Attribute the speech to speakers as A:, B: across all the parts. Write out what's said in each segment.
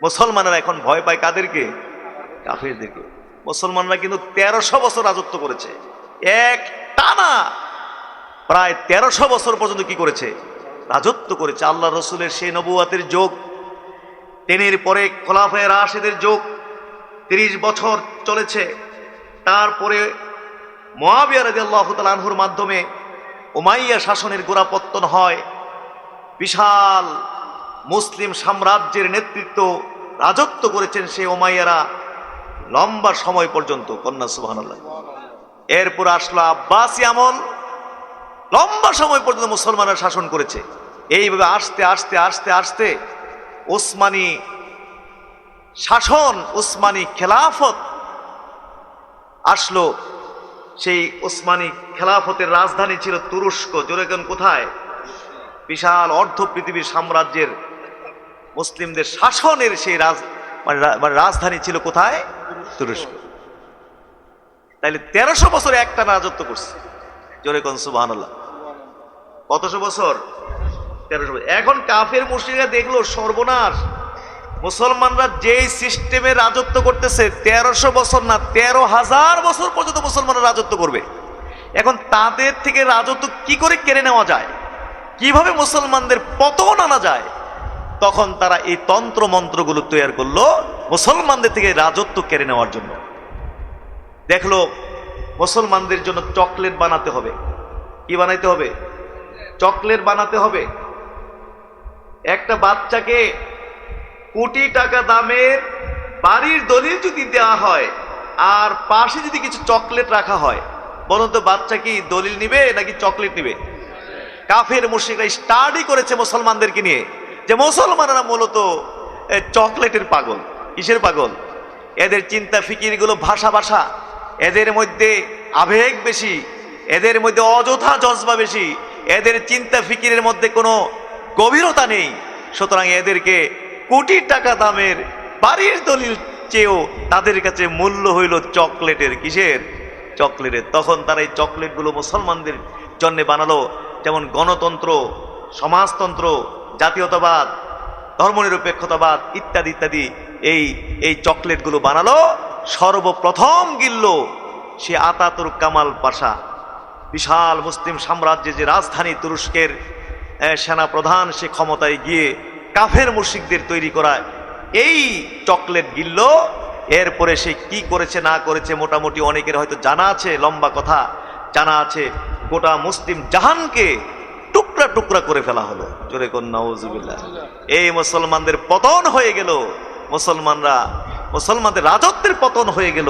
A: মুসলমানেরা এখন ভয় পায় কাদেরকে? কাফেরদেরকে। মুসলমানরা কিন্তু 1300 বছর রাজত্ব করেছে, এক টানা প্রায় 1300 বছর পর্যন্ত কি করেছে? রাজত্ব করেছে। আল্লাহ রসুলের সেই নবুয়াতের যুগ, তিনের পরে খোলাফায়ে রাশেদের যুগ 30 বছর চলেছে। তারপরে মুআবিয়া রাদিয়াল্লাহু তাআলা আনহুর মাধ্যমে উমাইয়া শাসনের গোড়াপত্তন হয়। বিশাল মুসলিম সাম্রাজ্যের নেতৃত্ব রাজত্ব করেছেন সেই উমাইয়ারা লম্বা সময় পর্যন্ত। কন্যা সুবহানাল্লাহ। এরপর আসলো আব্বাসী আমল, লম্বা সময় পর্যন্ত মুসলমানরা শাসন করেছে। এইভাবে আস্তে আস্তে আস্তে আস্তে উসমানী শাসন, উসমানী খেলাফত আসলো। সেই উসমানী খেলাফতের রাজধানী ছিল তুরস্ক। জোরেগন কোথায়? বিশাল অর্ধ পৃথিবীর সাম্রাজ্যের মুসলিমদের শাসনের সেই রাজধানী ছিল কোথায়? তুরস্ক। তাইলে 1300 বছর একটা রাজত্ব করছে। জোরেগন সুবহানাল্লাহ। কতশো বছর? 1300। এখন কাফের মুশরিকরা দেখলো সর্বনাশ, মুসলমানরা যেই সিস্টেমে রাজত্ব করতেছে 1300 বছর না 13,000 বছর পর্যন্ত মুসলমানরা রাজত্ব করবে। এখন তাদের থেকে রাজত্ব কি করে কেড়ে নেওয়া যায়, কিভাবে মুসলমানদের পতন আনা যায়, তখন তারা এই তন্ত্র মন্ত্রগুলো তৈরি করলো মুসলমানদের থেকে রাজত্ব কেড়ে নেওয়ার জন্য। দেখলো মুসলমানদের জন্য চকলেট বানাতে হবে। কি বানাইতে হবে? চকলেট বানাতে হবে। একটা বাচ্চাকে কোটি টাকা দামের বাড়ির দলিল যদি দেওয়া হয় আর পাশে যদি কিছু চকলেট রাখা হয়, বলুন তো বাচ্চা কি দলিল নিবে নাকি চকলেট নিবে? কাফের মুশরিকরা স্টাডি করেছে মুসলমানদেরকে নিয়ে যে মুসলমানরা মূলত চকলেটের পাগল। কিসের পাগল? এদের চিন্তা ফিকির গুলো ভাষা ভাষা, এদের মধ্যে আবেগ বেশি, এদের মধ্যে অযথা জজবা বেশি, এদের চিন্তা ফিকিরের মধ্যে কোনো গভীরতা নেই। সুতরাং এদেরকে কোটি টাকা দামের বাড়ির দলিল চেয়েও তাদের কাছে মূল্য হইল চকলেটের। কিসের? চকলেটের। তখন তারা এই চকলেটগুলো মুসলমানদের জন্য বানালো। যেমন গণতন্ত্র, সমাজতন্ত্র, জাতীয়তাবাদ, ধর্মনিরপেক্ষতাবাদ ইত্যাদি ইত্যাদি এই চকলেটগুলো বানালো। সর্বপ্রথম গিলল সে আতাতুর্ক কামাল পাশা। বিশাল মুসলিম সাম্রাজ্যের যে রাজধানী তুরস্কের সেনা প্রধান, সে ক্ষমতায় গিয়ে কাফের মুশরিকদের তৈরি করা এই চকলেট গিলল। এরপরে সে কি করেছে না করেছে মোটামুটি অনেকের হয়তো জানা আছে, লম্বা কথা জানা আছে। গোটা মুসলিম জাহানকে টুকরা টুকরা করে ফেলা হলো। জোরে কোন নাউজুবিল্লাহ। এই মুসলমানদের পতন হয়ে গেল, মুসলমানদের রাজত্বের পতন হয়ে গেল।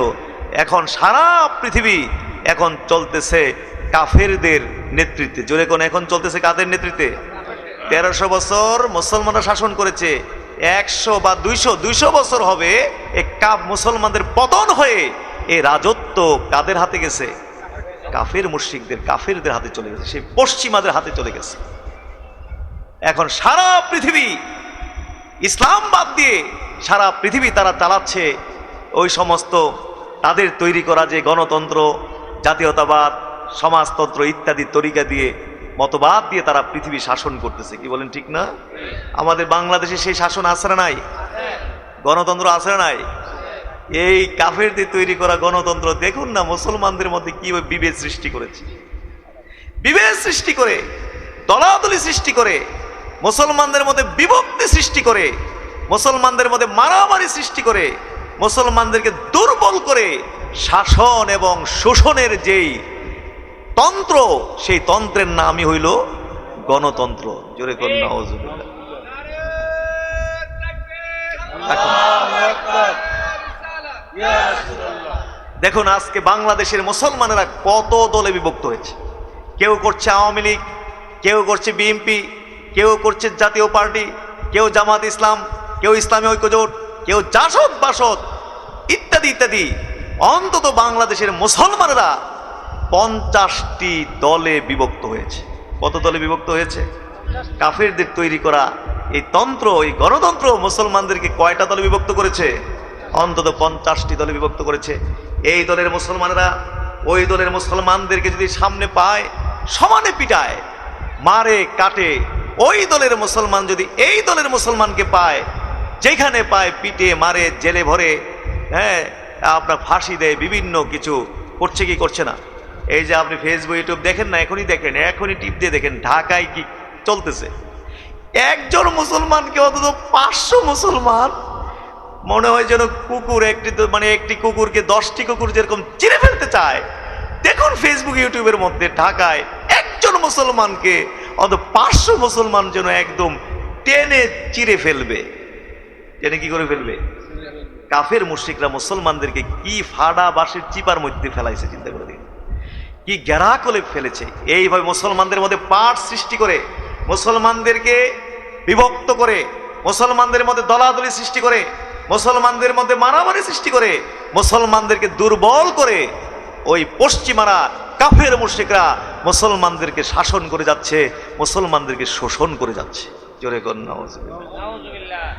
A: এখন সারা পৃথিবী এখন চলতেছে কাফেরদের নেতৃত্বে। জোরে কোন এখন চলতেছে কাদের নেতৃত্বে? 1300 বছর মুসলমানরা শাসন করেছে। 100 বা 200 বছর হবে মুসলমানদের পতন হয়ে এই রাজত্ব কাদের হাতে গেছে? কাফের মুশরিকদের, কাফেরদের হাতে চলে গেছে, সেই পশ্চিমাদের হাতে চলে গেছে। এখন সারা পৃথিবী ইসলাম বাদ দিয়ে সারা পৃথিবী তারা চালাচ্ছে ওই সমস্ত তাদের তৈরি করা যে গণতন্ত্র, জাতীয়তাবাদ, সমাজতন্ত্র ইত্যাদি তরিকা দিয়ে, মতবাদ দিয়ে তারা পৃথিবী শাসন করতেছে। কি বলেন ঠিক না? আমাদের বাংলাদেশে সেই শাসন আছে না নাই? গণতন্ত্র আছে না নাই? এই কাফেরদের তৈরি করা গণতন্ত্র দেখুন না মুসলমানদের মধ্যে কিভাবে বিভেদ সৃষ্টি করেছে। বিভেদ সৃষ্টি করে, দলাদলি সৃষ্টি করে, মুসলমানদের মধ্যে বিভক্তি সৃষ্টি করে, মুসলমানদের মধ্যে মারামারি সৃষ্টি করে, মুসলমানদেরকে দুর্বল করে শাসন এবং শোষণের যেই তন্ত্র, সেই তন্ত্রের নামই হইল গণতন্ত্র। জোরে কোন নাউজুবিল্লাহ। দেখুন আজকে বাংলাদেশের মুসলমানেরা কত দলে বিভক্ত হয়েছে। কেউ করছে আওয়ামী লীগ, কেউ করছে বিএনপি, কেউ করছে জাতীয় পার্টি, কেউ জামাত ইসলাম, কেউ ইসলামী ঐক্যজোট, কেউ জাসদ বাসদ ইত্যাদি ইত্যাদি। অন্তত বাংলাদেশের মুসলমানেরা 50টি দলে বিভক্ত হয়েছে। কত দলে বিভক্ত হয়েছে? কাফেরদের তৈরি করা এই তন্ত্র, এই গণতন্ত্র মুসলমানদেরকে কয়টা দলে বিভক্ত করেছে? অন্তত 50টি দলে বিভক্ত করেছে। এই দলের মুসলমানেরা ওই দলের মুসলমানদেরকে যদি সামনে পায় সমানে পিটায়, মারে কাটে। ওই দলের মুসলমান যদি এই দলের মুসলমানকে পায় যেখানে পায় পিটে মারে, জেলে ভরে, হ্যাঁ আপনার ফাঁসি দেয়, বিভিন্ন কিছু করছে কি করছে না। এই যে আপনি ফেসবুক ইউটিউব দেখেন না, এখনই দেখেন, এখনই টিপ দিয়ে দেখেন ঢাকায় কি চলতেছে। একজন মুসলমানকে অন্তত 500 মুসলমান মনে হয় যেন কুকুর, একটি মানে একটি কুকুরকে 10টি কুকুর যেরকম চিরে ফেলতে চায়। দেখুন ফেসবুক ইউটিউবের মধ্যে ঢাকায় একজন মুসলমানকে অন্তত 500 মুসলমান যেন একদম টেনে চিরে ফেলবে। টেনে কি করে ফেলবে? কাফের মুশরিকরা মুসলমানদেরকে কি ফাড়া বাঁশের চিপার মধ্যে ফেলাইছে, চিন্তা করে দিন, কি গেরা করে ফেলেছে। এইভাবে মুসলমানদের মধ্যে পাঠ সৃষ্টি করে, মুসলমানদেরকে বিভক্ত করে, মুসলমানদের মধ্যে দলাদলি সৃষ্টি করে, মুসলমানদের মধ্যে মারামারি সৃষ্টি করে, মুসলমানদেরকে দুর্বল করে ওই পশ্চিমারা কাফের মুশরিকরা মুসলমানদেরকে শাসন করে যাচ্ছে, মুসলমানদেরকে শোষণ করে যাচ্ছে। জোরে কর নাউজুবিল্লাহ।